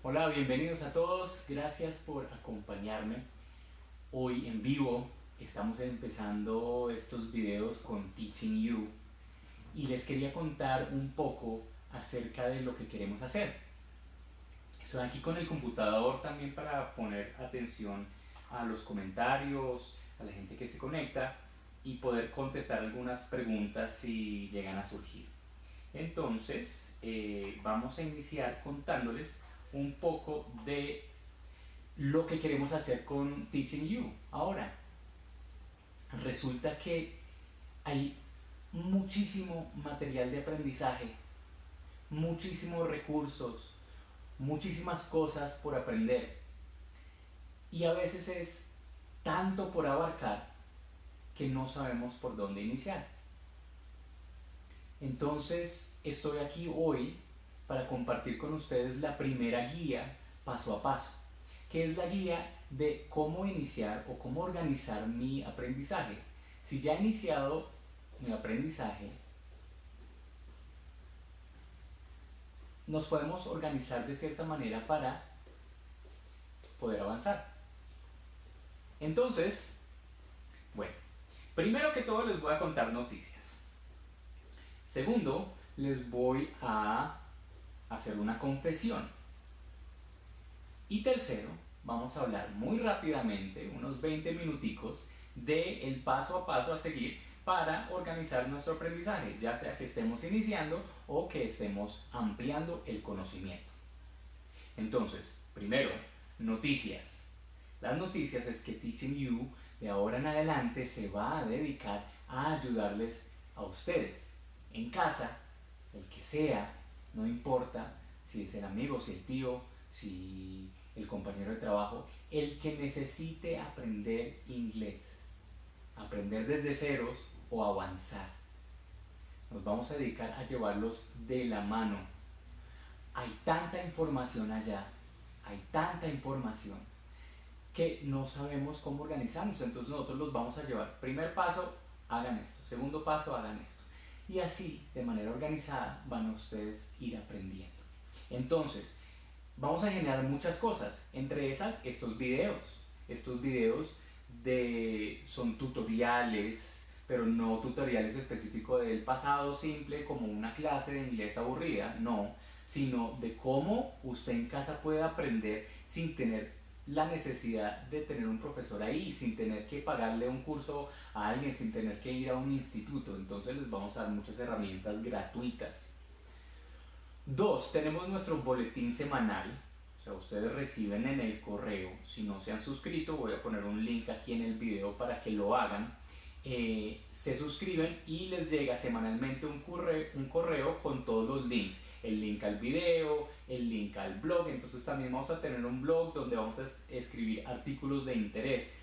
Hola, bienvenidos a todos. Gracias por acompañarme. Hoy en vivo estamos empezando estos videos con Teaching You y les quería contar un poco acerca de lo que queremos hacer. Estoy aquí con el computador también para poner atención a los comentarios, a la gente que se conecta y poder contestar algunas preguntas si llegan a surgir. Entonces, vamos a iniciar contándoles un poco de lo que queremos hacer con Teaching You. Ahora, resulta que hay muchísimo material de aprendizaje, muchísimos recursos, muchísimas cosas por aprender. Y a veces es tanto por abarcar que no sabemos por dónde iniciar. Entonces estoy aquí hoy para compartir con ustedes la primera guía paso a paso, que es la guía de cómo iniciar o cómo organizar mi aprendizaje. Si ya he iniciado mi aprendizaje, nos podemos organizar de cierta manera para poder avanzar. Entonces, bueno, primero que todo les voy a contar noticias. Segundo, les voy a hacer una confesión. Y tercero, vamos a hablar muy rápidamente, unos 20 minuticos, del paso a paso a seguir para organizar nuestro aprendizaje, ya sea que estemos iniciando o que estemos ampliando el conocimiento. Entonces, primero, noticias. Las noticias es que Teaching You de ahora en adelante se va a dedicar a ayudarles a ustedes en casa, el que sea, no importa si es el amigo, si el tío, si el compañero de trabajo, el que necesite aprender inglés, aprender desde ceros o avanzar. Nos vamos a dedicar a llevarlos de la mano. Hay tanta información allá, hay tanta información que no sabemos cómo organizarnos, entonces nosotros los vamos a llevar. Primer paso, hagan esto. Segundo paso, hagan esto. Y así, de manera organizada, van a ustedes ir aprendiendo. Entonces, vamos a generar muchas cosas, entre esas estos videos. Estos videos son tutoriales, pero no tutoriales específicos del pasado simple como una clase de inglés aburrida, no, sino de cómo usted en casa puede aprender sin tener la necesidad de tener un profesor ahí, sin tener que pagarle un curso a alguien, sin tener que ir a un instituto. Entonces les vamos a dar muchas herramientas gratuitas. Dos, tenemos nuestro boletín semanal. O sea, ustedes reciben en el correo, si no se han suscrito, voy a poner un link aquí en el video para que lo hagan. Se suscriben y les llega semanalmente un correo con todos los links, el link al video, el link al blog. Entonces también vamos a tener un blog donde vamos a escribir artículos de interés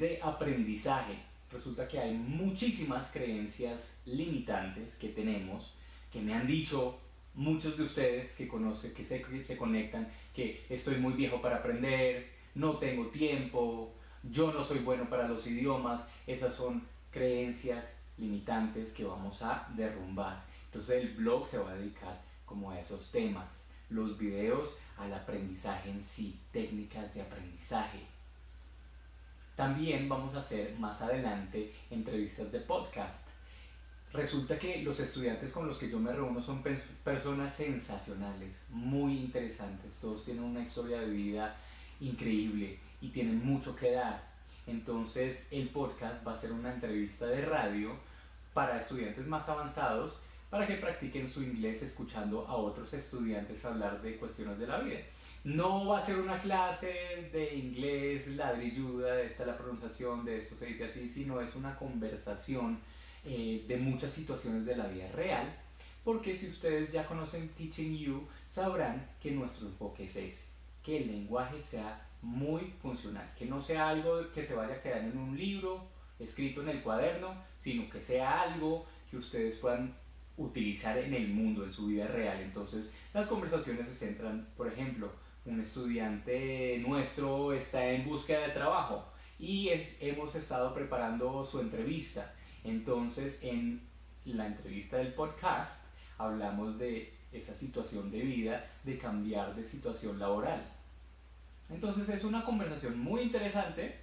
de aprendizaje. Resulta que hay muchísimas creencias limitantes que tenemos, que me han dicho muchos de ustedes que conozco, que se conectan, que estoy muy viejo para aprender, no tengo tiempo, yo no soy bueno para los idiomas. Esas son creencias limitantes que vamos a derrumbar. Entonces el blog se va a dedicar como a esos temas, los videos al aprendizaje en sí, técnicas de aprendizaje. También vamos a hacer más adelante entrevistas de podcast. Resulta que los estudiantes con los que yo me reúno son personas sensacionales, muy interesantes, todos tienen una historia de vida increíble y tienen mucho que dar. Entonces el podcast va a ser una entrevista de radio para estudiantes más avanzados, para que practiquen su inglés escuchando a otros estudiantes hablar de cuestiones de la vida. No va a ser una clase de inglés ladrilluda, de esta es la pronunciación, de esto se dice así, sino es una conversación de muchas situaciones de la vida real, porque si ustedes ya conocen Teaching You, sabrán que nuestro enfoque es ese, que el lenguaje sea muy funcional, que no sea algo que se vaya a quedar en un libro escrito en el cuaderno, sino que sea algo que ustedes puedan utilizar en el mundo, en su vida real. Entonces las conversaciones se centran, por ejemplo, un estudiante nuestro está en búsqueda de trabajo y hemos estado preparando su entrevista. Entonces en la entrevista del podcast hablamos de esa situación de vida, de cambiar de situación laboral. Entonces es una conversación muy interesante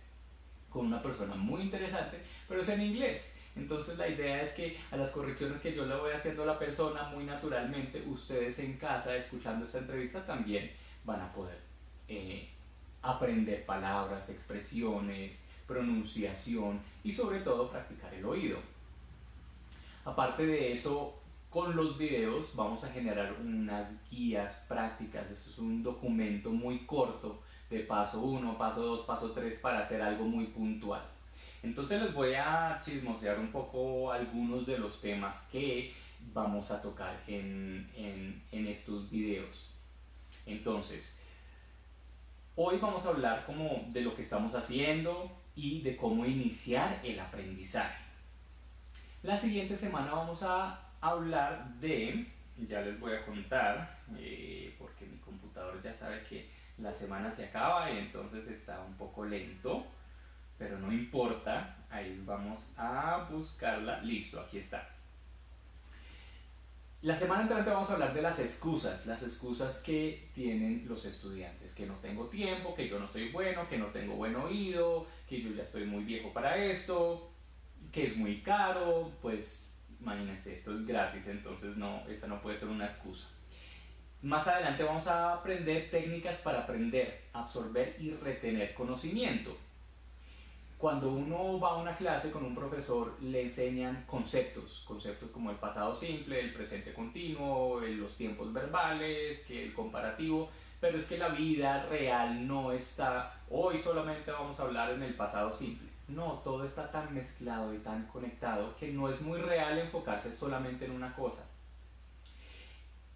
con una persona muy interesante, pero es en inglés. Entonces la idea es que a las correcciones que yo le voy haciendo a la persona muy naturalmente, ustedes en casa escuchando esta entrevista también van a poder eh, aprender palabras, expresiones, pronunciación y sobre todo practicar el oído. Aparte de eso, con los videos vamos a generar unas guías prácticas. Esto es un documento muy corto de paso 1, paso 2, paso 3 para hacer algo muy puntual. Entonces les voy a chismosear un poco algunos de los temas que vamos a tocar en estos videos. Entonces, hoy vamos a hablar como de lo que estamos haciendo y de cómo iniciar el aprendizaje. La siguiente semana vamos a hablar de, ya les voy a contar, porque mi computador ya sabe que la semana se acaba y entonces está un poco lento, pero no importa, ahí vamos a buscarla, listo, aquí está. La semana entrante vamos a hablar de las excusas que tienen los estudiantes, que no tengo tiempo, que yo no soy bueno, que no tengo buen oído, que yo ya estoy muy viejo para esto, que es muy caro. Pues imagínense, esto es gratis, entonces no, esa no puede ser una excusa. Más adelante vamos a aprender técnicas para aprender, absorber y retener conocimiento. Cuando uno va a una clase con un profesor le enseñan conceptos como el pasado simple, el presente continuo, los tiempos verbales, que el comparativo, pero es que la vida real no está, hoy solamente vamos a hablar en el pasado simple. No, todo está tan mezclado y tan conectado que no es muy real enfocarse solamente en una cosa.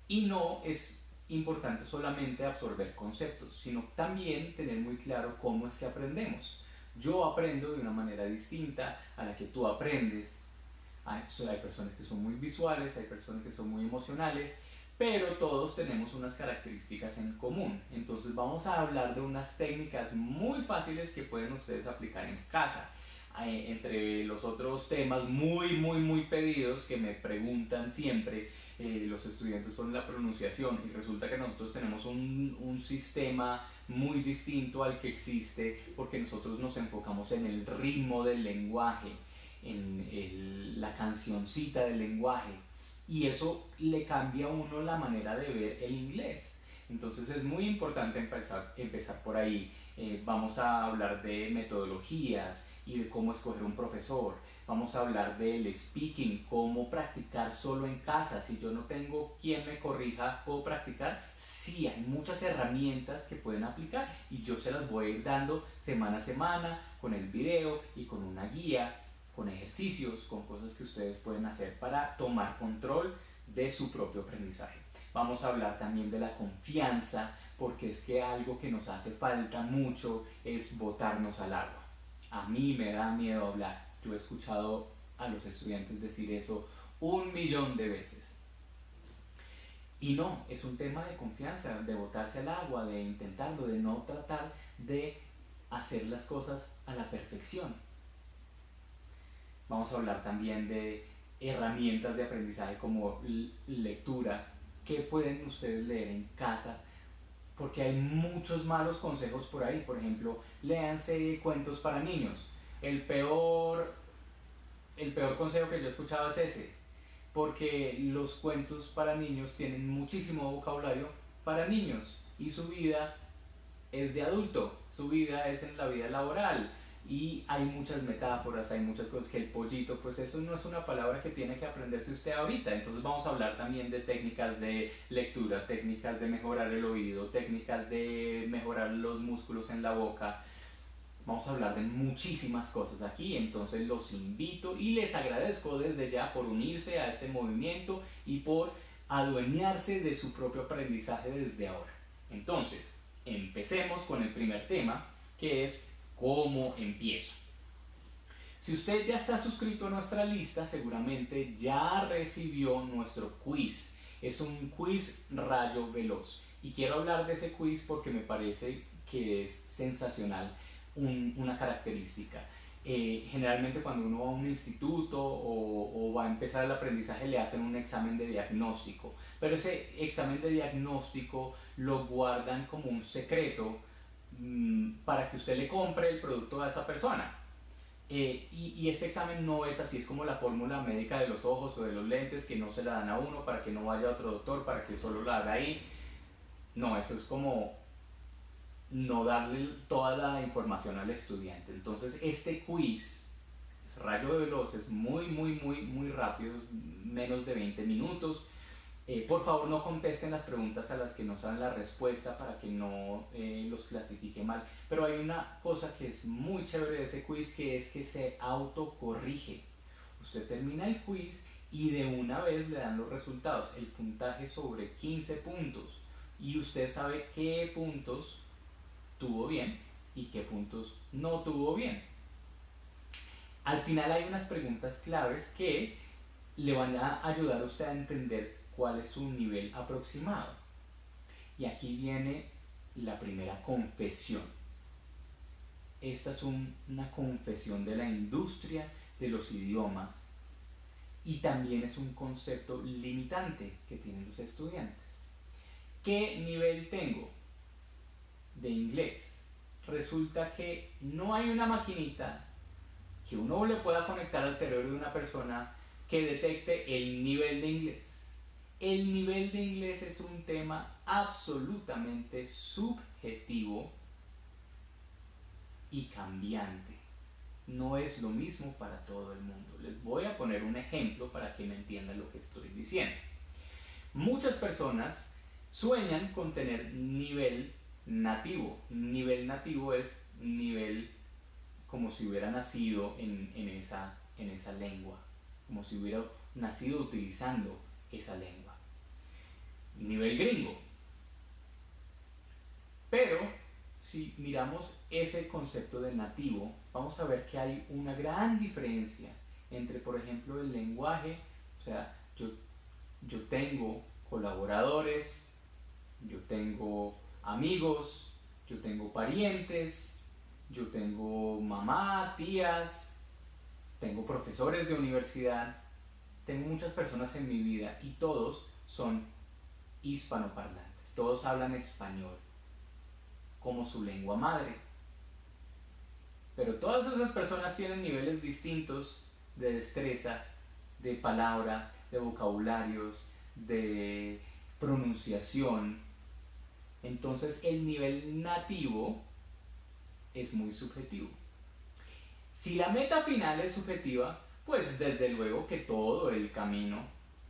Y no es importante solamente absorber conceptos, sino también tener muy claro cómo es que aprendemos. Yo aprendo de una manera distinta a la que tú aprendes. Hay personas que son muy visuales, hay personas que son muy emocionales, pero todos tenemos unas características en común. Entonces vamos a hablar de unas técnicas muy fáciles que pueden ustedes aplicar en casa. Entre los otros temas muy pedidos que me preguntan siempre los estudiantes son la pronunciación, y resulta que nosotros tenemos un sistema muy distinto al que existe porque nosotros nos enfocamos en el ritmo del lenguaje, en la cancioncita del lenguaje, y eso le cambia a uno la manera de ver el inglés. Entonces es muy importante empezar por ahí. Vamos a hablar de metodologías y de cómo escoger un profesor. Vamos a hablar del speaking, cómo practicar solo en casa. Si yo no tengo quien me corrija, ¿puedo practicar? Sí, hay muchas herramientas que pueden aplicar y yo se las voy a ir dando semana a semana con el video y con una guía, con ejercicios, con cosas que ustedes pueden hacer para tomar control de su propio aprendizaje. Vamos a hablar también de la confianza, porque es que algo que nos hace falta mucho es botarnos al agua. A mí me da miedo hablar. Yo he escuchado a los estudiantes decir eso 1.000.000 de veces. Y no, es un tema de confianza, de botarse al agua, de intentarlo, de no tratar de hacer las cosas a la perfección. Vamos a hablar también de herramientas de aprendizaje como lectura. ¿Qué pueden ustedes leer en casa? Porque hay muchos malos consejos por ahí. Por ejemplo, léanse cuentos para niños. El peor consejo que yo he escuchado es ese, porque los cuentos para niños tienen muchísimo vocabulario para niños y su vida es de adulto, su vida es en la vida laboral y hay muchas metáforas, hay muchas cosas, que el pollito, pues eso no es una palabra que tiene que aprenderse usted ahorita. Entonces vamos a hablar también de técnicas de lectura, técnicas de mejorar el oído, técnicas de mejorar los músculos en la boca. Vamos a hablar de muchísimas cosas aquí, entonces los invito y les agradezco desde ya por unirse a este movimiento y por adueñarse de su propio aprendizaje desde ahora. Entonces, empecemos con el primer tema, que es ¿cómo empiezo? Si usted ya está suscrito a nuestra lista, seguramente ya recibió nuestro quiz. Es un quiz rayo veloz y quiero hablar de ese quiz porque me parece que es sensacional una característica. Generalmente cuando uno va a un instituto o va a empezar el aprendizaje le hacen un examen de diagnóstico, pero ese examen de diagnóstico lo guardan como un secreto para que usted le compre el producto a esa persona. Y este examen no es así, es como la fórmula médica de los ojos o de los lentes que no se la dan a uno para que no vaya a otro doctor, para que solo la haga ahí. No, eso es como no darle toda la información al estudiante. Entonces este quiz, es rayo de veloz, es muy rápido, menos de 20 minutos. Por favor no contesten las preguntas a las que no saben la respuesta para que no los clasifique mal. Pero hay una cosa que es muy chévere de ese quiz, que es que se autocorrige. Usted termina el quiz y de una vez le dan los resultados, el puntaje sobre 15 puntos. Y usted sabe qué puntos tuvo bien y qué puntos no tuvo bien. Al final hay unas preguntas claves que le van a ayudar a usted a entender cuál es su nivel aproximado. Y aquí viene la primera confesión. Esta es una confesión de la industria de los idiomas y también es un concepto limitante que tienen los estudiantes. ¿Qué nivel tengo de inglés? Resulta que no hay una maquinita que uno le pueda conectar al cerebro de una persona que detecte el nivel de inglés. El nivel de inglés es un tema absolutamente subjetivo y cambiante. No es lo mismo para todo el mundo. Les voy a poner un ejemplo para que me entiendan lo que estoy diciendo. Muchas personas sueñan con tener nivel nativo. Nivel nativo es nivel como si hubiera nacido en esa lengua, como si hubiera nacido utilizando esa lengua. Nivel gringo. Pero si miramos ese concepto de nativo, vamos a ver que hay una gran diferencia entre, por ejemplo, el lenguaje. O sea, yo tengo colaboradores, yo tengo amigos, yo tengo parientes, yo tengo mamá, tías, tengo profesores de universidad, tengo muchas personas en mi vida y todos son hispanoparlantes, todos hablan español como su lengua madre. Pero todas esas personas tienen niveles distintos de destreza, de palabras, de vocabularios, de pronunciación. Entonces el nivel nativo es muy subjetivo. Si la meta final es subjetiva, pues desde luego que todo el camino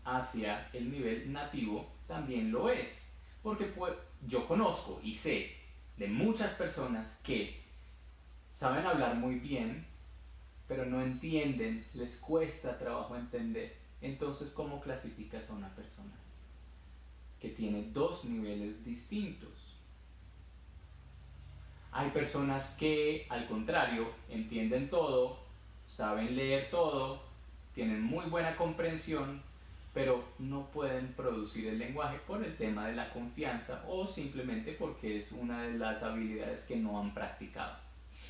hacia el nivel nativo también lo es. Porque pues, yo conozco y sé de muchas personas que saben hablar muy bien, pero no entienden, les cuesta trabajo entender. Entonces, ¿cómo clasificas a una persona que tiene dos niveles distintos? Hay personas que, al contrario, entienden todo, saben leer todo, tienen muy buena comprensión, pero no pueden producir el lenguaje por el tema de la confianza o simplemente porque es una de las habilidades que no han practicado.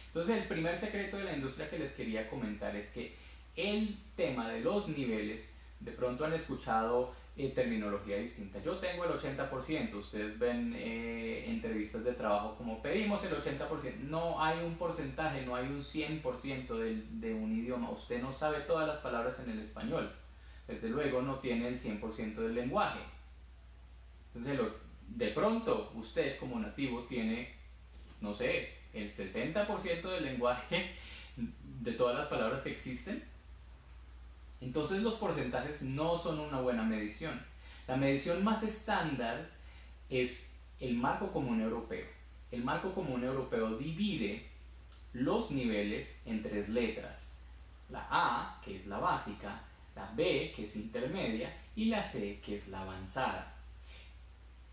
Entonces, el primer secreto de la industria que les quería comentar es que el tema de los niveles, de pronto han escuchado terminología distinta. Yo tengo el 80%, ustedes ven entrevistas de trabajo como pedimos el 80%. No hay un porcentaje, no hay un 100% de un idioma. Usted no sabe todas las palabras en el español. Desde luego no tiene el 100% del lenguaje. Entonces, de pronto usted como nativo tiene, no sé, el 60% del lenguaje de todas las palabras que existen. Entonces los porcentajes no son una buena medición. La medición más estándar es el marco común europeo. El marco común europeo divide los niveles en tres letras. La A, que es la básica, la B, que es intermedia, y la C, que es la avanzada.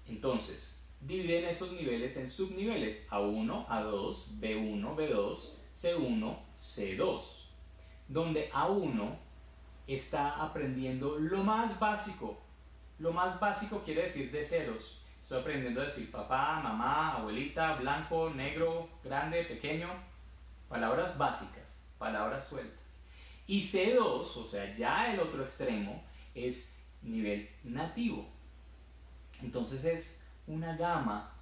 Entonces, dividen esos niveles en subniveles: A1, A2, B1, B2, C1, C2, donde A1 está aprendiendo lo más básico. Lo más básico quiere decir de ceros. Estoy aprendiendo a decir papá, mamá, abuelita, blanco, negro, grande, pequeño. Palabras básicas. palabras sueltas. Y C2, o sea, ya el otro extremo, es nivel nativo. Entonces es una gama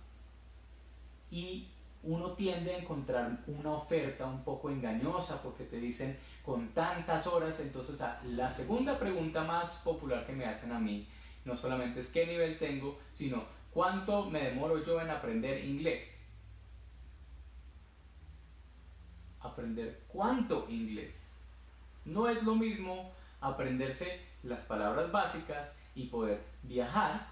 y uno tiende a encontrar una oferta un poco engañosa porque te dicen con tantas horas. Entonces la segunda pregunta más popular que me hacen a mí no solamente es qué nivel tengo, sino cuánto me demoro yo en aprender inglés. Aprender cuánto inglés. No es lo mismo aprenderse las palabras básicas y poder viajar,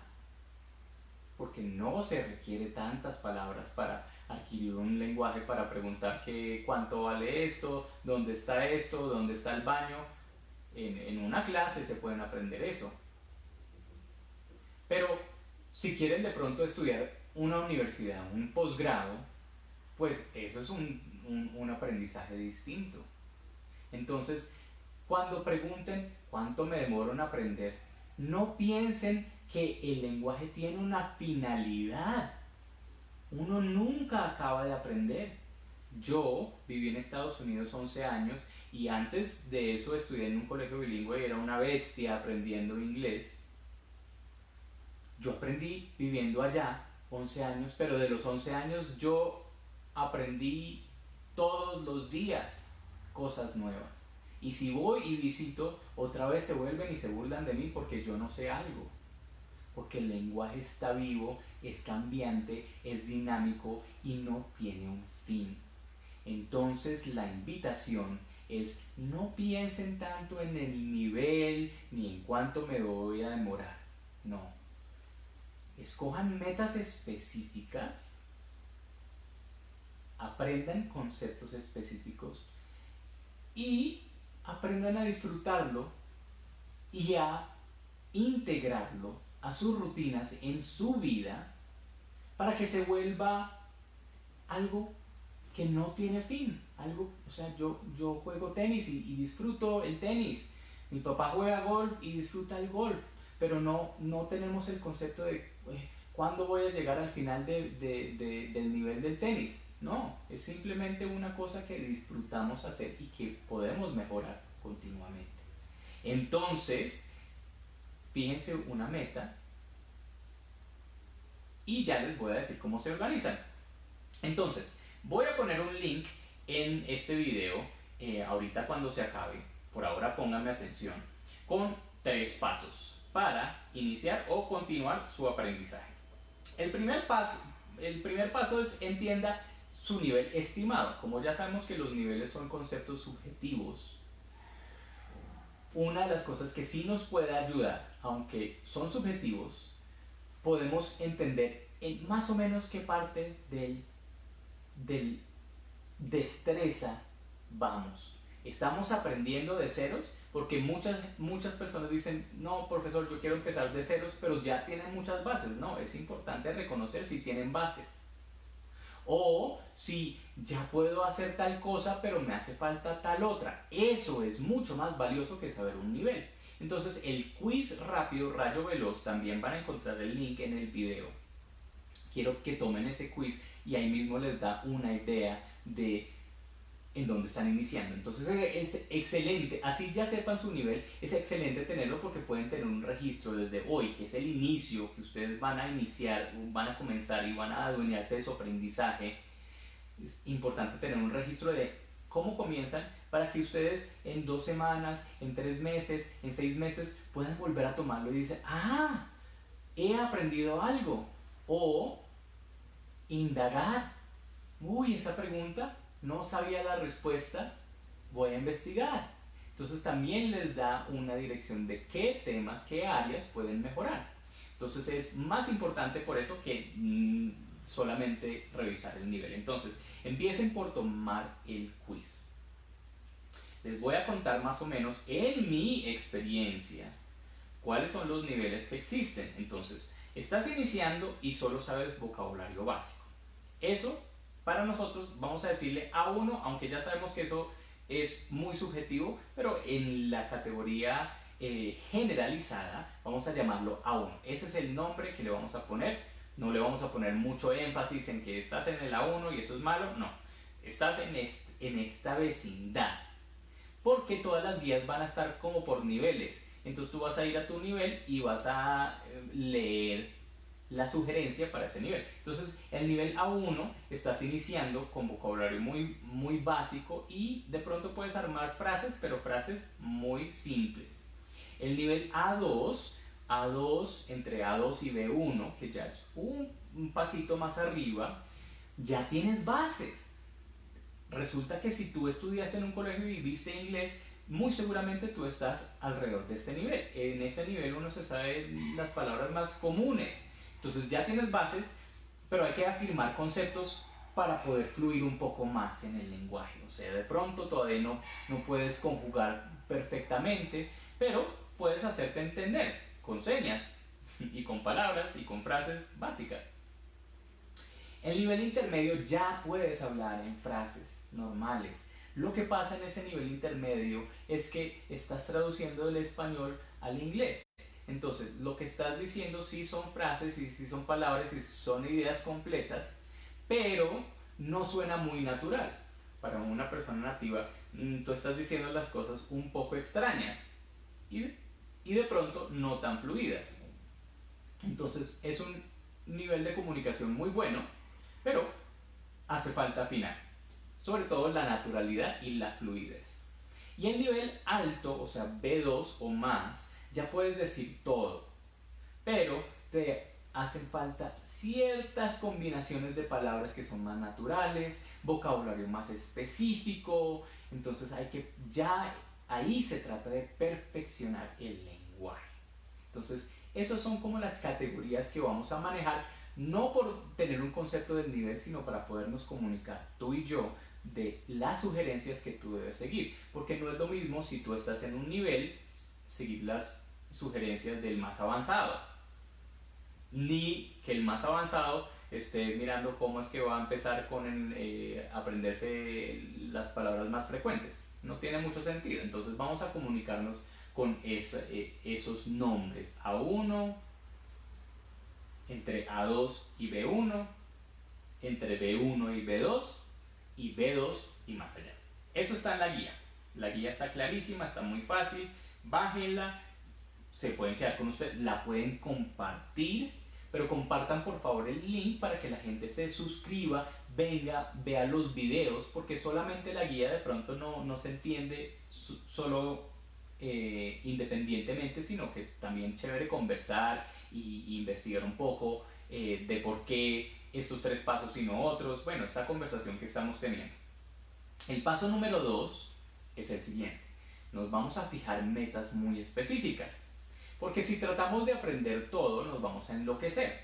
porque no se requiere tantas palabras para adquirir un lenguaje, para preguntar cuánto vale esto, dónde está el baño. En una clase se pueden aprender eso. Pero si quieren de pronto estudiar una universidad, un posgrado, pues eso es un aprendizaje distinto. Entonces, cuando pregunten cuánto me demoro en aprender, no piensen que el lenguaje tiene una finalidad. Uno nunca acaba de aprender. Yo viví en Estados Unidos 11 años y antes de eso estudié en un colegio bilingüe y era una bestia aprendiendo inglés. Yo aprendí viviendo allá 11 años, pero de los 11 años yo aprendí todos los días cosas nuevas. Y si voy y visito, otra vez se vuelven y se burlan de mí porque yo no sé algo. Porque el lenguaje está vivo, es cambiante, es dinámico y no tiene un fin. Entonces la invitación es: no piensen tanto en el nivel ni en cuánto me voy a demorar. No. Escojan metas específicas, aprendan conceptos específicos y aprendan a disfrutarlo y a integrarlo a sus rutinas en su vida para que se vuelva algo que no tiene fin. Algo, o sea, yo juego tenis y disfruto el tenis. Mi papá juega golf y disfruta el golf, pero no tenemos el concepto de cuándo voy a llegar al final del nivel del tenis. No, es simplemente una cosa que disfrutamos hacer y que podemos mejorar continuamente. Entonces, fíjense una meta y ya les voy a decir cómo se organizan. Entonces, voy a poner un link en este video ahorita cuando se acabe. Por ahora pónganme atención, con 3 pasos para iniciar o continuar su aprendizaje. El primer paso es: entienda su nivel estimado. Como ya sabemos que los niveles son conceptos subjetivos, una de las cosas que sí nos puede ayudar, aunque son subjetivos, podemos entender en más o menos qué parte del destreza vamos. Estamos aprendiendo de ceros, porque muchas personas dicen: no, profesor, yo quiero empezar de ceros, pero ya tienen muchas bases. No, es importante reconocer si tienen bases. O si ya puedo hacer tal cosa, pero me hace falta tal otra. Eso es mucho más valioso que saber un nivel. Entonces, el quiz rápido, rayo veloz, también van a encontrar el link en el video. Quiero que tomen ese quiz y ahí mismo les da una idea de en dónde están iniciando. Entonces es excelente, así ya sepan su nivel, es excelente tenerlo porque pueden tener un registro desde hoy, que es el inicio, que ustedes van a iniciar, van a comenzar y van a adueñarse de su aprendizaje. Es importante tener un registro de cómo comienzan para que ustedes en 2 semanas, en 3 meses, en 6 meses puedan volver a tomarlo y dicen: ah, he aprendido algo. O indagar: uy, esa pregunta no sabía la respuesta, voy a investigar. Entonces también les da una dirección de qué temas, qué áreas pueden mejorar. Entonces es más importante por eso que solamente revisar el nivel. Entonces, empiecen por tomar el quiz. Les voy a contar más o menos en mi experiencia cuáles son los niveles que existen. Entonces, estás iniciando y solo sabes vocabulario básico. Eso, para nosotros, vamos a decirle A1, aunque ya sabemos que eso es muy subjetivo, pero en la categoría generalizada vamos a llamarlo A1. Ese es el nombre que le vamos a poner. No le vamos a poner mucho énfasis en que estás en el A1 y eso es malo. No, estás en esta vecindad. porque todas las guías van a estar como por niveles. Entonces tú vas a ir a tu nivel y vas a leer la sugerencia para ese nivel. Entonces, el nivel A1 estás iniciando con vocabulario muy básico y de pronto puedes armar frases, pero frases muy simples. El nivel A2 entre A2 y B1, que ya es un pasito más arriba, ya tienes bases. Resulta que si tú estudiaste en un colegio y viste inglés, muy seguramente tú estás alrededor de este nivel. En ese nivel uno se sabe las palabras más comunes. Entonces ya tienes bases, pero hay que afirmar conceptos para poder fluir un poco más en el lenguaje. O sea, de pronto todavía no puedes conjugar perfectamente, pero puedes hacerte entender con señas y con palabras y con frases básicas. En nivel intermedio ya puedes hablar en frases normales. Lo que pasa en ese nivel intermedio es que estás traduciendo del español al inglés. Entonces, lo que estás diciendo sí son frases, y sí son palabras, y son ideas completas, pero no suena muy natural. Para una persona nativa, tú estás diciendo las cosas un poco extrañas y de pronto no tan fluidas. Entonces, es un nivel de comunicación muy bueno, pero hace falta afinar, sobre todo la naturalidad y la fluidez. Y en nivel alto, o sea B2 o más, ya puedes decir todo, pero te hacen falta ciertas combinaciones de palabras que son más naturales, vocabulario más específico, entonces hay que ya ahí se trata de perfeccionar el lenguaje. Entonces, esas son como las categorías que vamos a manejar, no por tener un concepto del nivel, sino para podernos comunicar tú y yo de las sugerencias que tú debes seguir. Porque no es lo mismo si tú estás en un nivel, seguir las sugerencias del más avanzado, ni que el más avanzado esté mirando cómo es que va a empezar con aprenderse las palabras más frecuentes. No tiene mucho sentido. Entonces vamos a comunicarnos con esos nombres. A1, entre A2 y B1, entre B1 y B2, y B2 y más allá. Eso está en la guía. La guía está clarísima, está muy fácil. Bájenla, se pueden quedar con usted, la pueden compartir, pero compartan por favor el link para que la gente se suscriba, venga, vea los videos, porque solamente la guía de pronto no se entiende solo independientemente, sino que también chévere conversar y investigar un poco de por qué estos tres pasos y no otros. Bueno, esta conversación que estamos teniendo. El paso número 2 es el siguiente. Nos vamos a fijar metas muy específicas, porque si tratamos de aprender todo nos vamos a enloquecer.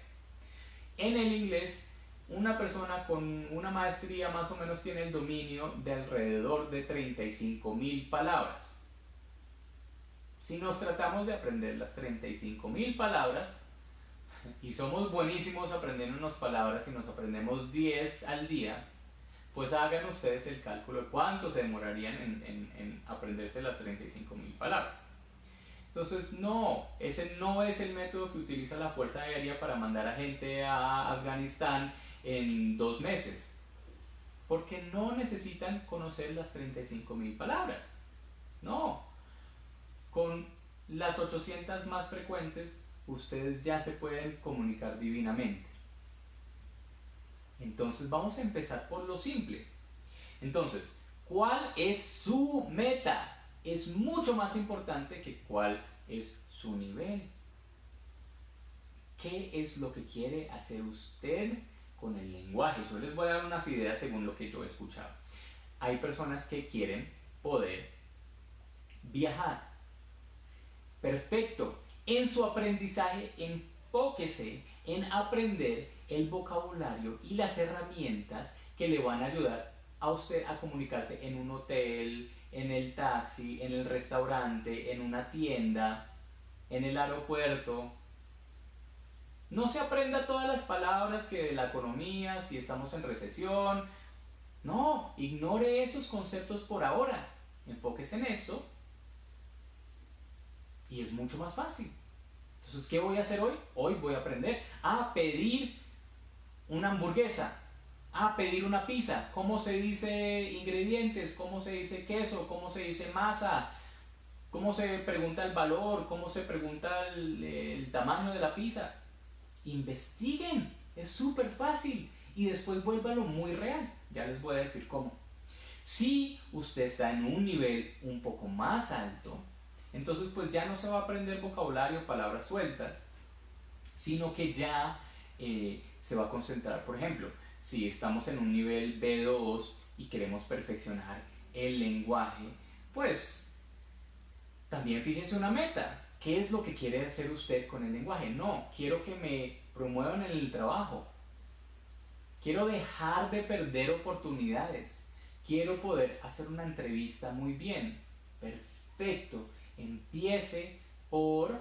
En el inglés, una persona con una maestría más o menos tiene el dominio de alrededor de 35.000 palabras. Si nos tratamos de aprender las 35.000 palabras y somos buenísimos aprendiéndonos palabras y nos aprendemos 10 al día, pues hagan ustedes el cálculo de cuánto se demorarían en aprenderse las 35.000 palabras. Entonces, no, ese no es el método que utiliza la Fuerza Aérea para mandar a gente a Afganistán en 2 meses, porque no necesitan conocer las 35.000 palabras. No, con las 800 más frecuentes ustedes ya se pueden comunicar divinamente. Entonces vamos a empezar por lo simple. Entonces, ¿cuál es su meta? Es mucho más importante que cuál es su nivel. ¿Qué es lo que quiere hacer usted con el lenguaje? Yo les voy a dar unas ideas según lo que yo he escuchado. Hay personas que quieren poder viajar. Perfecto. En su aprendizaje, enfóquese en aprender el vocabulario y las herramientas que le van a ayudar a usted a comunicarse en un hotel, en el taxi, en el restaurante, en una tienda, en el aeropuerto. No se aprenda todas las palabras que de la economía, si estamos en recesión. No, ignore esos conceptos por ahora. Enfóquese en esto y es mucho más fácil. Entonces, ¿qué voy a hacer hoy? Hoy voy a aprender a pedir una hamburguesa. Pedir una pizza. ¿Cómo se dice ingredientes? ¿Cómo se dice queso? ¿Cómo se dice masa? ¿Cómo se pregunta el valor? ¿Cómo se pregunta el tamaño de la pizza? Investiguen. Es súper fácil. Y después vuélvalo muy real. Ya les voy a decir cómo. Si usted está en un nivel un poco más alto, entonces pues ya no se va a aprender vocabulario, palabras sueltas, sino que ya se va a concentrar. Por ejemplo, si estamos en un nivel B2 y queremos perfeccionar el lenguaje, pues también fíjense una meta. ¿Qué es lo que quiere hacer usted con el lenguaje? No, quiero que me promuevan en el trabajo. Quiero dejar de perder oportunidades. Quiero poder hacer una entrevista muy bien. Perfecto. Empiece por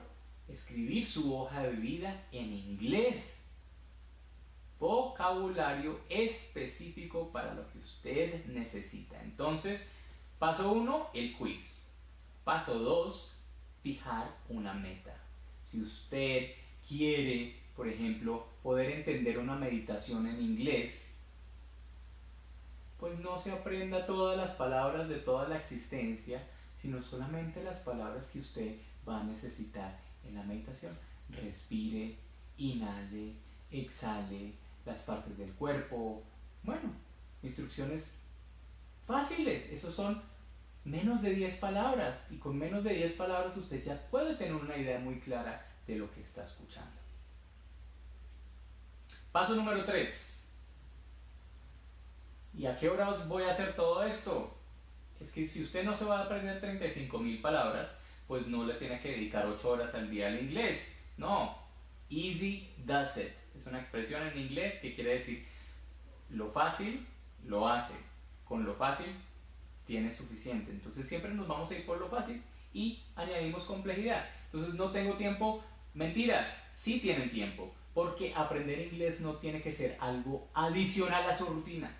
escribir su hoja de vida en inglés. Vocabulario específico para lo que usted necesita. Entonces, paso 1, el quiz. Paso 2, fijar una meta. Si usted quiere, por ejemplo, poder entender una meditación en inglés, pues no se aprenda todas las palabras de toda la existencia, sino solamente las palabras que usted va a necesitar en la meditación. Respire, inhale, exhale, las partes del cuerpo. Bueno, instrucciones fáciles. Esos son menos de 10 palabras. Y con menos de 10 palabras usted ya puede tener una idea muy clara de lo que está escuchando. Paso número 3. ¿Y a qué hora voy a hacer todo esto? Es que si usted no se va a aprender 35.000 palabras, pues no le tiene que dedicar 8 horas al día al inglés. No. Easy does it. Es una expresión en inglés que quiere decir lo fácil lo hace. Con lo fácil tiene suficiente. Entonces siempre nos vamos a ir por lo fácil y añadimos complejidad. Entonces no tengo tiempo. Mentiras, sí tienen tiempo. Porque aprender inglés no tiene que ser algo adicional a su rutina.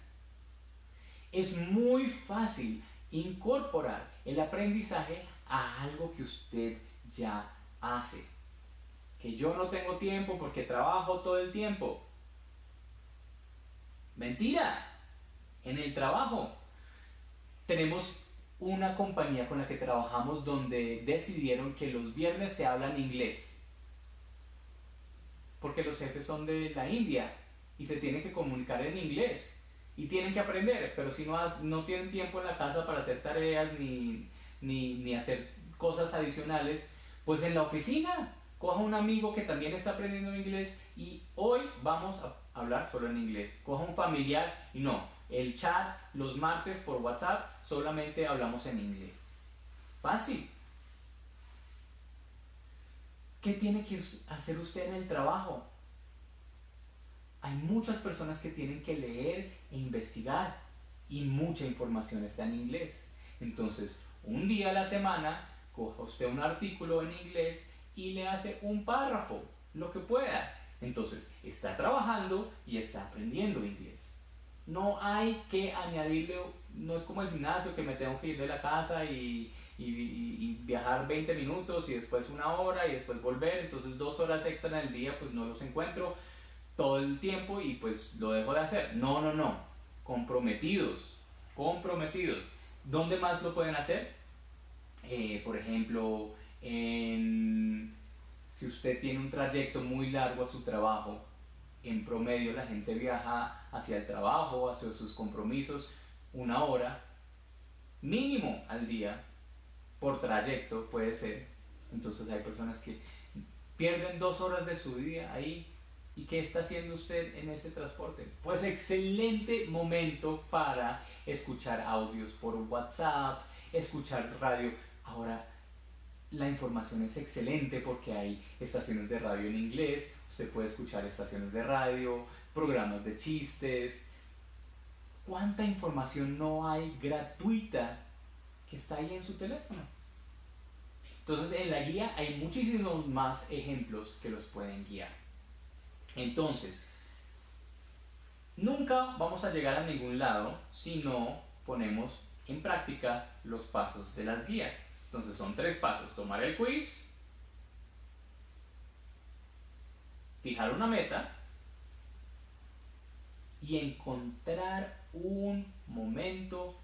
Es muy fácil incorporar el aprendizaje a algo que usted ya hace. Que yo no tengo tiempo porque trabajo todo el tiempo. Mentira. En el trabajo tenemos una compañía con la que trabajamos donde decidieron que los viernes se hablan inglés. Porque los jefes son de la India y se tienen que comunicar en inglés. Y tienen que aprender, pero si no tienen tiempo en la casa para hacer tareas ni hacer cosas adicionales, pues en la oficina coja un amigo que también está aprendiendo inglés y hoy vamos a hablar solo en inglés. Coja un familiar y no, el chat los martes por WhatsApp solamente hablamos en inglés. Fácil. ¿Qué tiene que hacer usted en el trabajo? Hay muchas personas que tienen que leer e investigar y mucha información está en inglés. Entonces, un día a la semana, coja usted un artículo en inglés y le hace un párrafo, lo que pueda. Entonces, está trabajando y está aprendiendo inglés. No hay que añadirle, no es como el gimnasio que me tengo que ir de la casa y viajar 20 minutos y después una hora y después volver, entonces 2 horas extra en el día pues no los encuentro todo el tiempo y pues lo dejo de hacer. No, no, no. Comprometidos. Comprometidos. ¿Dónde más lo pueden hacer? Por ejemplo, si usted tiene un trayecto muy largo a su trabajo, en promedio la gente viaja hacia el trabajo, hacia sus compromisos, 1 hora mínimo al día por trayecto puede ser. Entonces hay personas que pierden 2 horas de su día ahí. ¿Y qué está haciendo usted en ese transporte? Pues excelente momento para escuchar audios por WhatsApp, escuchar radio. Ahora, la información es excelente porque hay estaciones de radio en inglés, usted puede escuchar estaciones de radio, programas de chistes. ¿Cuánta información no hay gratuita que está ahí en su teléfono? Entonces, en la guía hay muchísimos más ejemplos que los pueden guiar. Entonces, nunca vamos a llegar a ningún lado si no ponemos en práctica los pasos de las guías. Entonces son 3 pasos: tomar el quiz, fijar una meta y encontrar un momento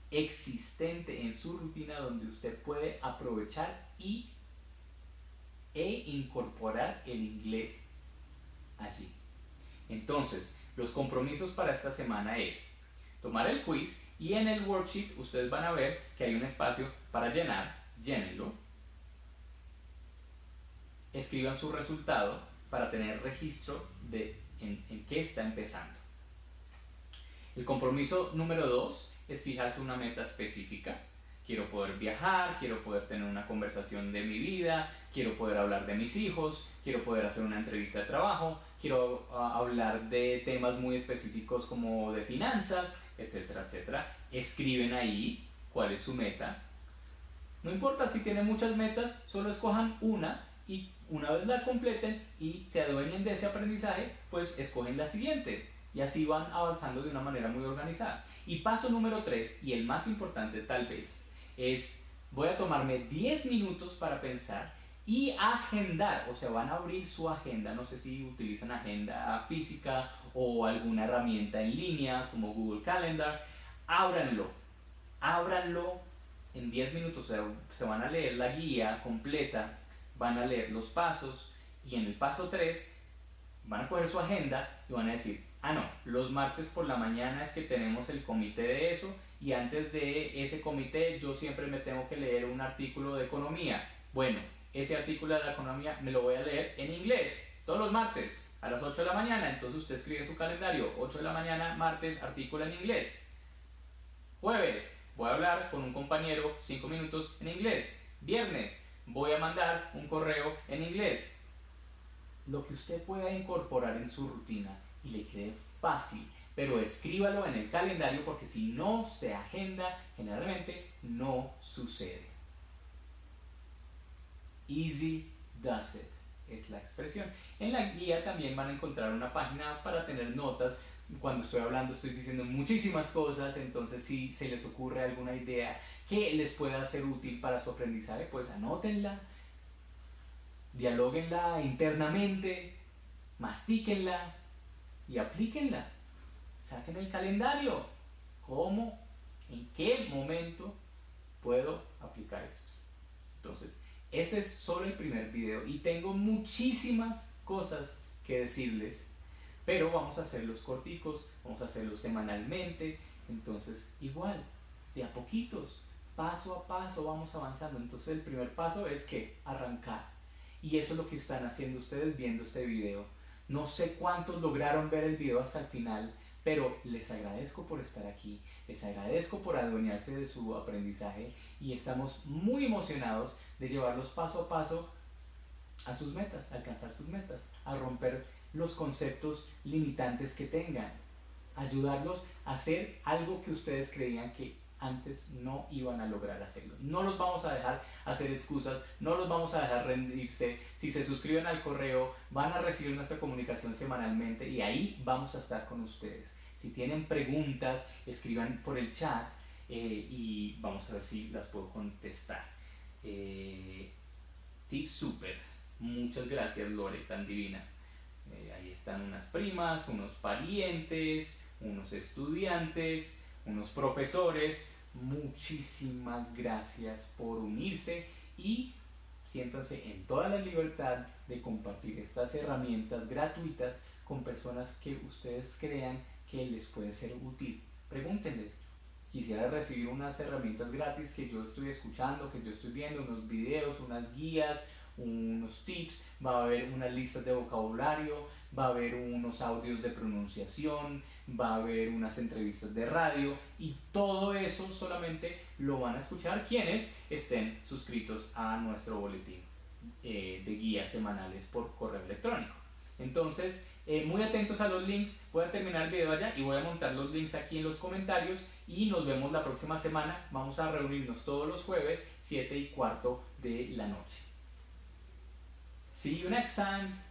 existente en su rutina donde usted puede aprovechar e incorporar el inglés allí. Entonces, los compromisos para esta semana es tomar el quiz y en el worksheet ustedes van a ver que hay un espacio para llenar, llénenlo, escriban su resultado para tener registro de en qué está empezando. El compromiso número 2 es fijarse una meta específica. Quiero poder viajar, quiero poder tener una conversación de mi vida, quiero poder hablar de mis hijos, quiero poder hacer una entrevista de trabajo, quiero hablar de temas muy específicos como de finanzas, etcétera, etcétera. Escriben ahí cuál es su meta. No importa si tienen muchas metas, solo escojan una y una vez la completen y se adueñen de ese aprendizaje, pues escogen la siguiente. Y así van avanzando de una manera muy organizada. Y paso número 3, y el más importante tal vez, es voy a tomarme 10 minutos para pensar y agendar, o sea, van a abrir su agenda, no sé si utilizan agenda física o alguna herramienta en línea como Google Calendar, ábranlo en 10 minutos, o sea, se van a leer la guía completa, van a leer los pasos y en el paso 3 van a coger su agenda y van a decir, no, los martes por la mañana es que tenemos el comité de eso y antes de ese comité yo siempre me tengo que leer un artículo de economía. Bueno, ese artículo de la economía me lo voy a leer en inglés todos los martes a las 8 de la mañana. Entonces usted escribe en su calendario, 8 de la mañana, martes, artículo en inglés. Jueves, voy a hablar con un compañero 5 minutos en inglés. Viernes, voy a mandar un correo en inglés. Lo que usted pueda incorporar en su rutina y le quede fácil, pero escríbalo en el calendario porque si no se agenda, generalmente no sucede. Easy does it es la expresión. En la guía también van a encontrar una página para tener notas. Cuando estoy hablando estoy diciendo muchísimas cosas, entonces si se les ocurre alguna idea que les pueda ser útil para su aprendizaje, pues anótenla, dialóguenla internamente, mastíquenla y aplíquenla. Saquen el calendario. ¿Cómo? ¿En qué momento puedo aplicar esto? Entonces, este es solo el primer video y tengo muchísimas cosas que decirles, pero vamos a hacerlos corticos, vamos a hacerlos semanalmente, entonces igual, de a poquitos, paso a paso vamos avanzando. Entonces el primer paso es que arrancar, y eso es lo que están haciendo ustedes viendo este video. No sé cuántos lograron ver el video hasta el final, pero les agradezco por estar aquí, les agradezco por adueñarse de su aprendizaje y estamos muy emocionados de llevarlos paso a paso a sus metas, a alcanzar sus metas, a romper los conceptos limitantes que tengan, ayudarlos a hacer algo que ustedes creían que antes no iban a lograr hacerlo. No los vamos a dejar hacer excusas, no los vamos a dejar rendirse. Si se suscriben al correo, van a recibir nuestra comunicación semanalmente y ahí vamos a estar con ustedes. Si tienen preguntas, escriban por el chat y vamos a ver si las puedo contestar. Tip super. Muchas gracias, Lore, tan divina. Ahí están unas primas, unos parientes, unos estudiantes, unos profesores. Muchísimas gracias por unirse y siéntanse en toda la libertad de compartir estas herramientas gratuitas con personas que ustedes crean que les puede ser útil. Pregúntenles. Quisiera recibir unas herramientas gratis que yo estoy escuchando, que yo estoy viendo, unos videos, unas guías, unos tips, va a haber unas listas de vocabulario, va a haber unos audios de pronunciación, va a haber unas entrevistas de radio y todo eso solamente lo van a escuchar quienes estén suscritos a nuestro boletín de guías semanales por correo electrónico. Entonces, muy atentos a los links. Voy a terminar el video allá y voy a montar los links aquí en los comentarios y nos vemos la próxima semana. Vamos a reunirnos todos los jueves 7:15 de la noche. See you next time.